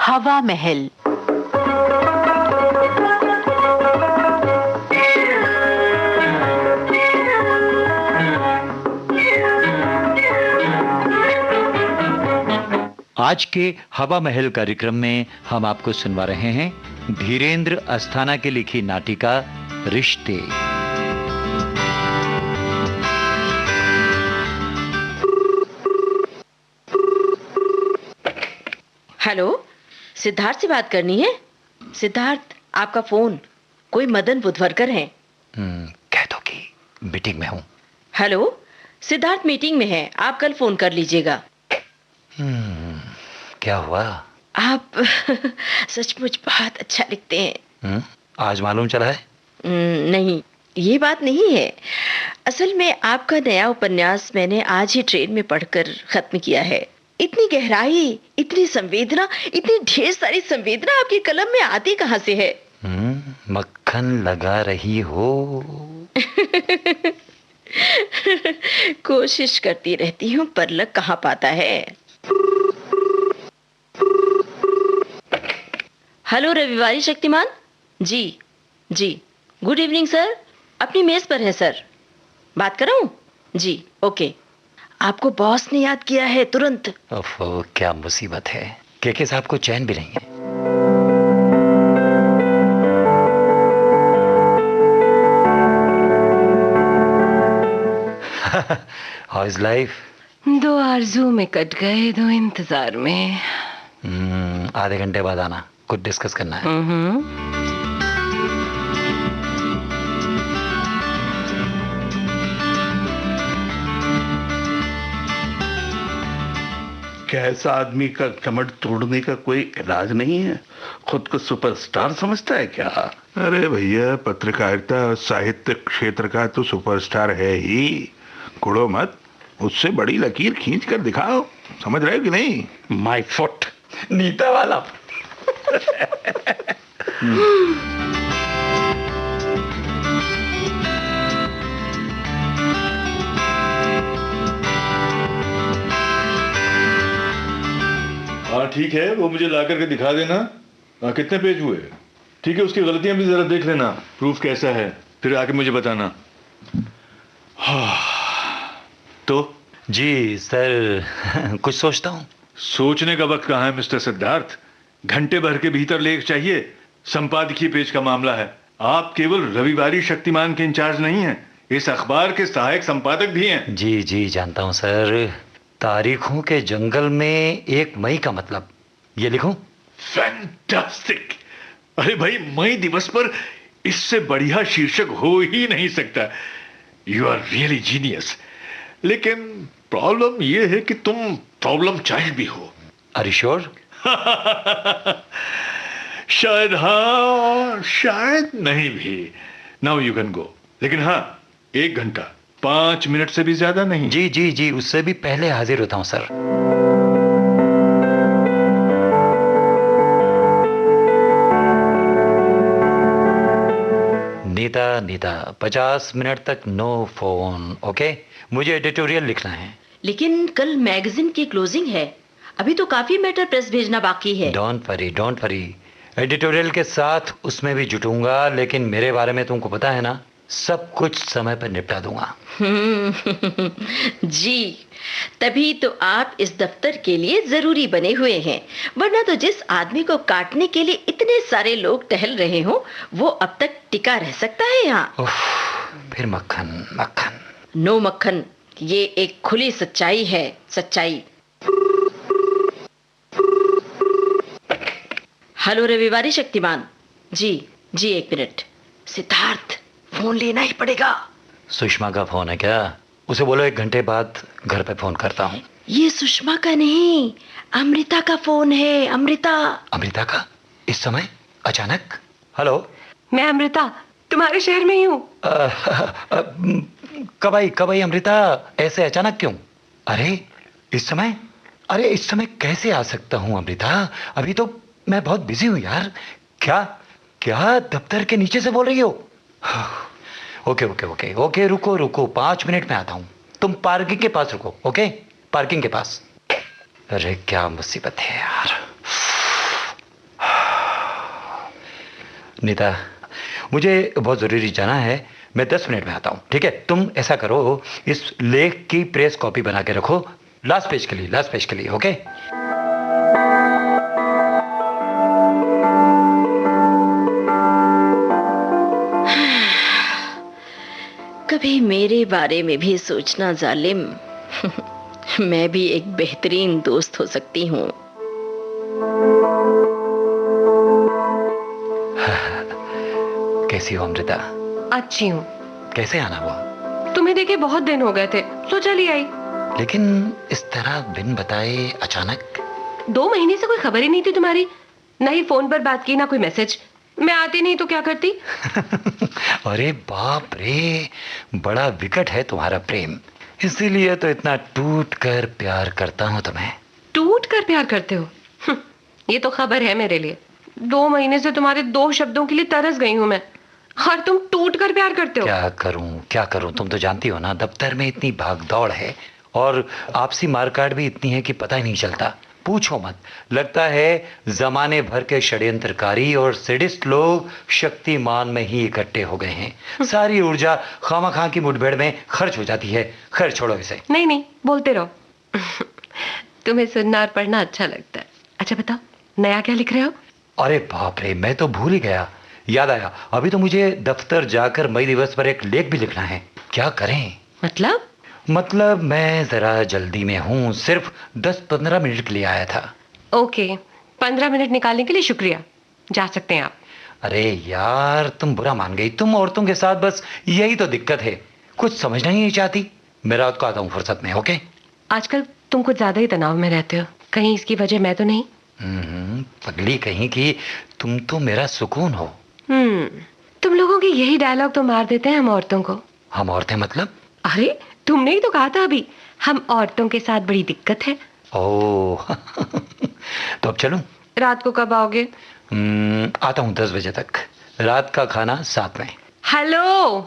हवा महल। आज के हवा महल कार्यक्रम में हम आपको सुनवा रहे हैं धीरेन्द्र अस्थाना की लिखी नाटिका रिश्ते। हेलो, सिद्धार्थ से बात करनी है। सिद्धार्थ, आपका फोन। कोई मदन बुधवरकर हैं। कह दो कि मीटिंग में हूँ। हेलो, सिद्धार्थ मीटिंग में है, आप कल फोन कर लीजिएगा। क्या हुआ? आप सचमुच बहुत अच्छा लिखते हैं। आज मालूम चला है? नहीं, ये बात नहीं है। असल में आपका नया उपन्यास मैंने आज ही ट्रेन में पढ़कर खत्म किया है। इतनी गहराई, इतनी संवेदना, इतनी ढेर सारी संवेदना आपकी कलम में आती कहाँ से है? मक्खन लगा रही हो। कोशिश करती रहती हूँ पर लग कहाँ पाता है। Hello Ravivari Shaktimaan ji. Good evening sir. अपनी मेज पर है सर, बात कराऊं? जी ओके। आपको बॉस ने याद किया है तुरंत। ओफो, क्या मुसीबत है। के साहब को चैन भी नहीं है। How is life? 2 आरज़ू में कट गए, 2 इंतजार में। आधे घंटे बाद आना, कुछ डिस्कस करना है। क्या ऐसा आदमी का कमर तोड़ने का कोई इलाज नहीं है? खुद को सुपरस्टार समझता है क्या? अरे भैया, पत्रकारिता और साहित्य क्षेत्र का तो सुपरस्टार है ही। कुड़ो मत, उससे बड़ी लकीर खींच कर दिखाओ। समझ रहे हो कि नहीं? माय फुट, नीता वाला। हाँ ठीक है, वो मुझे ला करके दिखा देना। कितने पेज हुए? ठीक है, उसकी गलतियां भी जरा देख लेना, प्रूफ कैसा है, फिर आके मुझे बताना। तो जी सर, कुछ सोचता हूँ। सोचने का वक्त कहाँ है मिस्टर सिद्धार्थ? घंटे भर के भीतर लेख चाहिए। संपादकीय पेज का मामला है। आप केवल रविवारी शक्तिमान के इंचार्ज नहीं हैं, इस अखबार के सहायक संपादक भी हैं। जी जानता हूँ सर। तारीखों के जंगल में 1 मई का मतलब, ये लिखूं? फैंटास्टिक। अरे भाई, मई दिवस पर इससे बढ़िया शीर्षक हो ही नहीं सकता। You are really genius. लेकिन प्रॉब्लम यह है कि तुम प्रॉब्लम चाइल्ड भी हो। Are you sure? शायद हाँ, शायद नहीं भी। Now you can go. लेकिन हाँ, 1 घंटा 5 मिनट से भी ज्यादा नहीं। जी, उससे भी पहले हाजिर होता हूं सर। नीता 50 मिनट तक नो फोन, ओके? मुझे एडिटोरियल लिखना है। लेकिन कल मैगजीन की क्लोजिंग है, अभी तो काफी मैटर प्रेस भेजना बाकी है। Don't worry. एडिटोरियल के साथ उसमें भी जुटूंगा, लेकिन मेरे बारे में तुमको पता है ना, सब कुछ समय पर निपटा दूंगा। जी, तभी तो आप इस दफ्तर के लिए जरूरी बने हुए हैं। वरना तो जिस आदमी को काटने के लिए इतने सारे लोग टहल रहे हो, वो अब तक टिका रह सकता है यहाँ? फिर मक्खन। नो मक्खन, ये एक खुली सच्चाई है, सच्चाई। हेलो रविवारी शक्तिमान जी 1 मिनट। सिद्धार्थ, फोन लेना ही पड़ेगा। सुषमा का फोन है क्या? उसे बोलो 1 घंटे बाद घर पे फोन करता हूँ। ये सुषमा का नहीं, अमृता का फोन है। अमृता का? इस समय अचानक? हेलो, मैं अमृता, तुम्हारे शहर में ही हूँ। कब आई अमृता? ऐसे अचानक क्यों? अरे इस समय कैसे आ सकता हूँ अमृता? अभी तो मैं बहुत बिजी हूँ यार। क्या दफ्तर के नीचे से बोल रही हो? ओके, रुको 5 मिनट में आता हूँ। तुम पार्किंग के पास रुको, ओके? पार्किंग के पास। अरे क्या मुसीबत है यार। नीता, मुझे बहुत जरूरी जाना है, मैं 10 मिनट में आता हूँ, ठीक है? तुम ऐसा करो, इस लेख की प्रेस कॉपी बना के रखो, लास्ट पेज के लिए, ओके? कभी मेरे बारे में भी सोचना जालिम। मैं भी एक बेहतरीन दोस्त हो सकती हूँ। कैसी हो अमृता? अच्छी हूँ। कैसे आना हुआ? तुम्हें देखे बहुत दिन हो गए थे, तो चली आई। लेकिन इस तरह बिन बताए अचानक? 2 महीने से कोई खबर ही नहीं थी तुम्हारी, ना ही फोन पर बात की, ना कोई मैसेज। मैं आती नहीं तो क्या करती? अरे बाप रे, बड़ा विकट है तुम्हारा प्रेम, इसीलिए तो इतना टूट कर प्यार करता हूँ तुम्हें। टूट कर प्यार करते हो? ये तो खबर है मेरे लिए। 2 महीने से तुम्हारे 2 शब्दों के लिए तरस गई हूँ मैं, और तुम टूट कर प्यार करते हो। क्या करूं, तुम तो जानती हो ना, दफ्तर में इतनी भागदौड़ है और आपसी मारकाट भी इतनी है कि पता ही नहीं चलता। पूछो मत, लगता है जमाने भर के षड्यंत्रकारी और सैडिस्ट लोग शक्तिमान में ही इकट्ठे हो गए हैं। सारी ऊर्जा खामखा की मुठभेड़ में खर्च हो जाती है। खैर छोड़ो इसे। नहीं, बोलते रहो। तुम्हें सुनना और पढ़ना अच्छा लगता है। अच्छा बताओ, नया क्या लिख रहे हो? अरे बाप रे, मैं तो भूल ही गया, याद आया, अभी तो मुझे दफ्तर जाकर मई दिवस पर एक लेख भी लिखना है। क्या करें? मतलब मैं जरा जल्दी में हूँ, सिर्फ 10-15 मिनट के लिए आया था। ओके, 15 मिनट निकालने के लिए शुक्रिया, जा सकते हैं आप। अरे यार, तुम बुरा मान गई। तुम औरतों के साथ बस यही तो दिक्कत है, कुछ समझना ही नहीं चाहती। मैं रात को आता हूँ फुर्सत में, ओके? आजकल तुम कुछ ज्यादा ही तनाव में रहते हो, कहीं इसकी वजह मैं तो नहीं? पगली कहीं की, तुम तो मेरा सुकून हो। तुम लोगों की यही डायलॉग तो मार देते हैं हम औरतों को। हम औरतें मतलब? अरे तुमने ही तो कहा था अभी, हम औरतों के साथ बड़ी दिक्कत है। ओह तो अब चलूं? रात को कब आओगे? आता हूँ 10 बजे तक, रात का खाना साथ में। हेलो,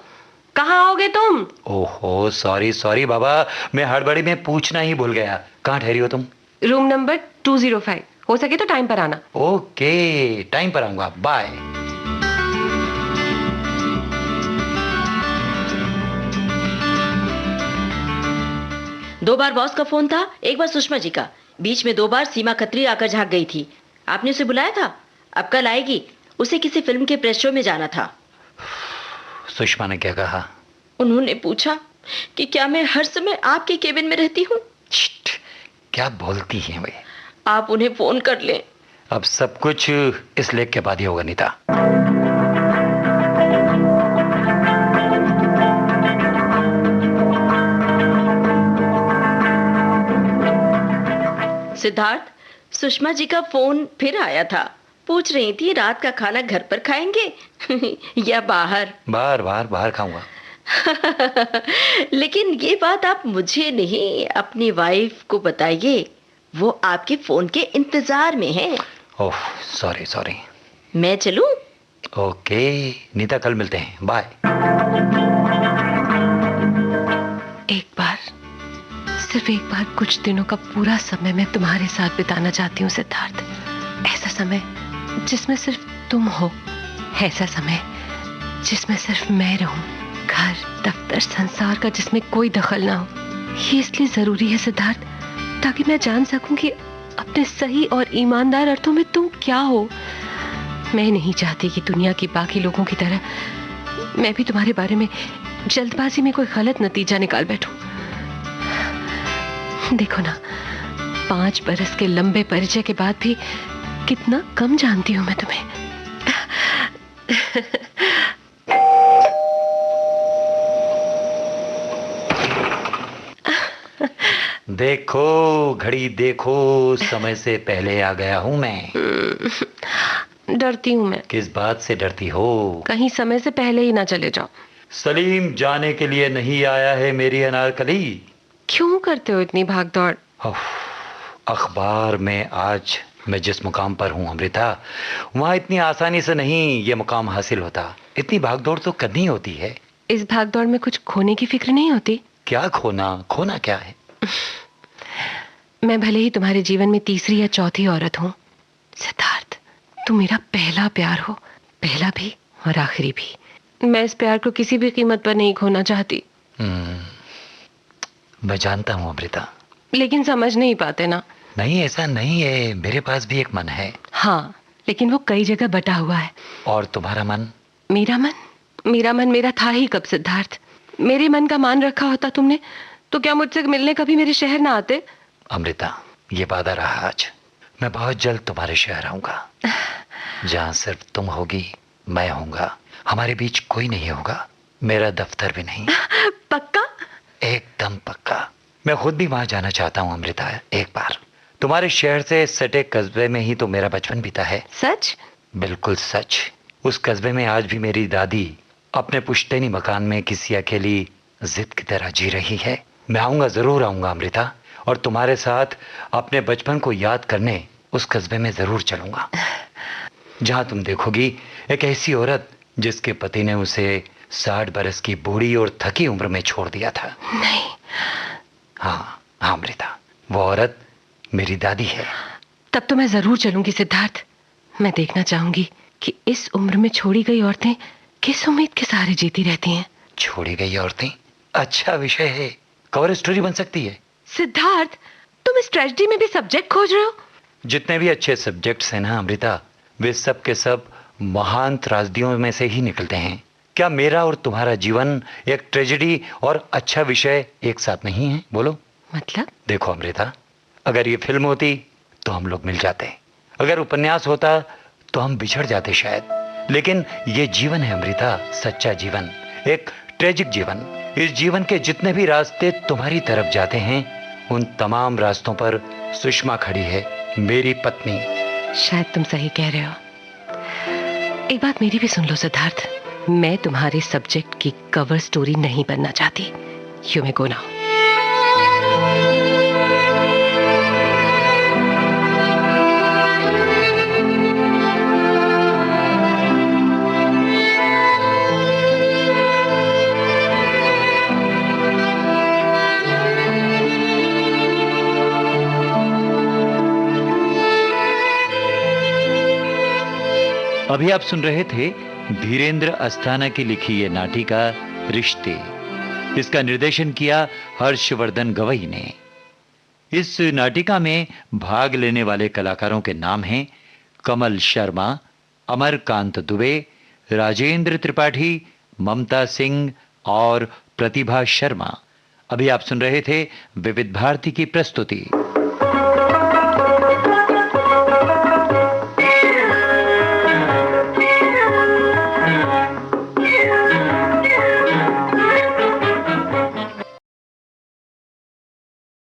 कहाँ आओगे तुम? ओहो, सॉरी बाबा, मैं हड़बड़ी में पूछना ही भूल गया। कहाँ ठहरी हो तुम? Room number 205। हो सके तो टाइम पर आना। ओके, टाइम पर आऊंगा, बाय। दो बार बॉस का फोन था, एक बार सुषमा जी का, बीच में 2 बार सीमा खत्री आकर झांक गई थी। आपने उसे बुलाया था? अब कल आएगी, उसे किसी फिल्म के प्रेस शो में जाना था। सुषमा ने क्या कहा? उन्होंने पूछा कि क्या मैं हर समय आपके केबिन में रहती हूँ। क्या बोलती हैं वे? आप उन्हें फोन कर लें। अब सब कुछ इस लेख के बाद ही होगा नीता। सिद्धार्थ, सुषमा जी का फोन फिर आया था। पूछ रही थी रात का खाना घर पर खाएंगे या बाहर? बाहर खाऊंगा। लेकिन ये बात आप मुझे नहीं, अपनी वाइफ को बताइए, वो आपके फोन के इंतजार में है। ओह, सॉरी। मैं चलूं? ओके नीता, कल मिलते हैं, बाय। सिर्फ एक बार कुछ दिनों का पूरा समय मैं तुम्हारे साथ बिताना चाहती हूँ सिद्धार्थ। ऐसा समय जिसमें सिर्फ तुम हो, ऐसा समय जिसमें सिर्फ मैं रहूं, घर, दफ्तर, संसार का जिसमें कोई दखल ना हो। ये इसलिए जरूरी है सिद्धार्थ, ताकि मैं जान सकूं कि अपने सही और ईमानदार अर्थों में तुम क्या हो। मैं नहीं चाहती कि दुनिया की बाकी लोगों की तरह मैं भी तुम्हारे बारे में जल्दबाजी में कोई गलत नतीजा निकाल बैठूं। देखो ना, 5 बरस के लंबे परिचय के बाद भी कितना कम जानती हूं मैं तुम्हें। देखो घड़ी देखो, समय से पहले आ गया हूं मैं। डरती हूं मैं। किस बात से डरती हो? कहीं समय से पहले ही ना चले जाओ। सलीम जाने के लिए नहीं आया है मेरी अनारकली। क्यों करते हो इतनी भागदौड़? अखबार में आज मैं जिस मुकाम पर हूं अमृता, वहां इतनी आसानी से नहीं ये मुकाम हासिल होता। इतनी भागदौड़ तो करनी होती है। इस भागदौड़ में कुछ खोने की फिक्र नहीं होती? क्या खोना क्या है? मैं भले ही तुम्हारे जीवन में तीसरी या चौथी औरत हूं सिद्धार्थ, तुम मेरा पहला प्यार हो, पहला भी और आखिरी भी। मैं इस प्यार को किसी भी कीमत पर नहीं खोना चाहती। मैं जानता हूँ अमृता, लेकिन समझ नहीं पाते ना। नहीं ऐसा नहीं है, मेरे पास भी एक मन है। हाँ, लेकिन वो कई जगह बटा हुआ है। और तुम्हारा मन? मेरा मन मेरा था ही कब सिद्धार्थ। मेरे मन का मान रखा होता तुमने तो क्या मुझसे मिलने कभी मेरे शहर ना आते? अमृता, ये वादा रहा आज, मैं बहुत जल्द तुम्हारे शहर आऊंगा, जहां सिर्फ तुम होगी, मैं होऊंगा, हमारे बीच कोई नहीं होगा, मेरा दफ्तर भी नहीं। पक्का? एकदम पक्का। मैं खुद भी वहां जाना चाहता हूँ अमृता, एक बार। तुम्हारे शहर से सटे कस्बे में ही तो मेरा बचपन बीता है। सच? बिल्कुल सच। उस कस्बे में आज भी मेरी दादी अपने पुश्तैनी मकान में किसी अकेली जिद की तरह जी रही है। मैं आऊंगा, जरूर आऊंगा अमृता, और तुम्हारे साथ अपने बचपन को याद करने उस कस्बे में जरूर चलूंगा, जहां तुम देखोगी एक ऐसी औरत जिसके पति ने उसे 60 बरस की बूढ़ी और थकी उम्र में छोड़ दिया था। नहीं। हाँ हाँ अमृता, वो औरत मेरी दादी है। तब तो मैं जरूर चलूंगी सिद्धार्थ। मैं देखना चाहूंगी कि इस उम्र में छोड़ी गई औरतें किस उम्मीद के सहारे जीती रहती हैं। छोड़ी गई औरतें अच्छा विषय है, कवर स्टोरी बन सकती है। सिद्धार्थ, तुम इस ट्रेजेडी में भी सब्जेक्ट खोज रहे हो? जितने भी अच्छे सब्जेक्ट्स हैं ना अमृता, वे सब के सब महान त्रासदियों में से ही निकलते हैं। क्या मेरा और तुम्हारा जीवन एक ट्रेजेडी और अच्छा विषय एक साथ नहीं है? बोलो। मतलब? देखो अमृता, अगर ये फिल्म होती तो हम लोग मिल जाते, अगर उपन्यास होता तो हम बिछड़ जाते शायद, लेकिन ये जीवन है अमृता, सच्चा जीवन, एक ट्रेजिक जीवन। इस जीवन के जितने भी रास्ते तुम्हारी तरफ जाते हैं, उन तमाम रास्तों पर सुषमा खड़ी है, मेरी पत्नी। शायद तुम सही कह रहे हो। एक बात मेरी भी सुन लो सिद्धार्थ, मैं तुम्हारे सब्जेक्ट की कवर स्टोरी नहीं बनना चाहती। You may go now. अभी आप सुन रहे थे धीरेन्द्र अस्थाना की लिखी ये नाटिका रिश्ते। इसका निर्देशन किया हर्षवर्धन गवई ने। इस नाटिका में भाग लेने वाले कलाकारों के नाम हैं कमल शर्मा, अमरकांत दुबे, राजेंद्र त्रिपाठी, ममता सिंह और प्रतिभा शर्मा। अभी आप सुन रहे थे विविध भारती की प्रस्तुति।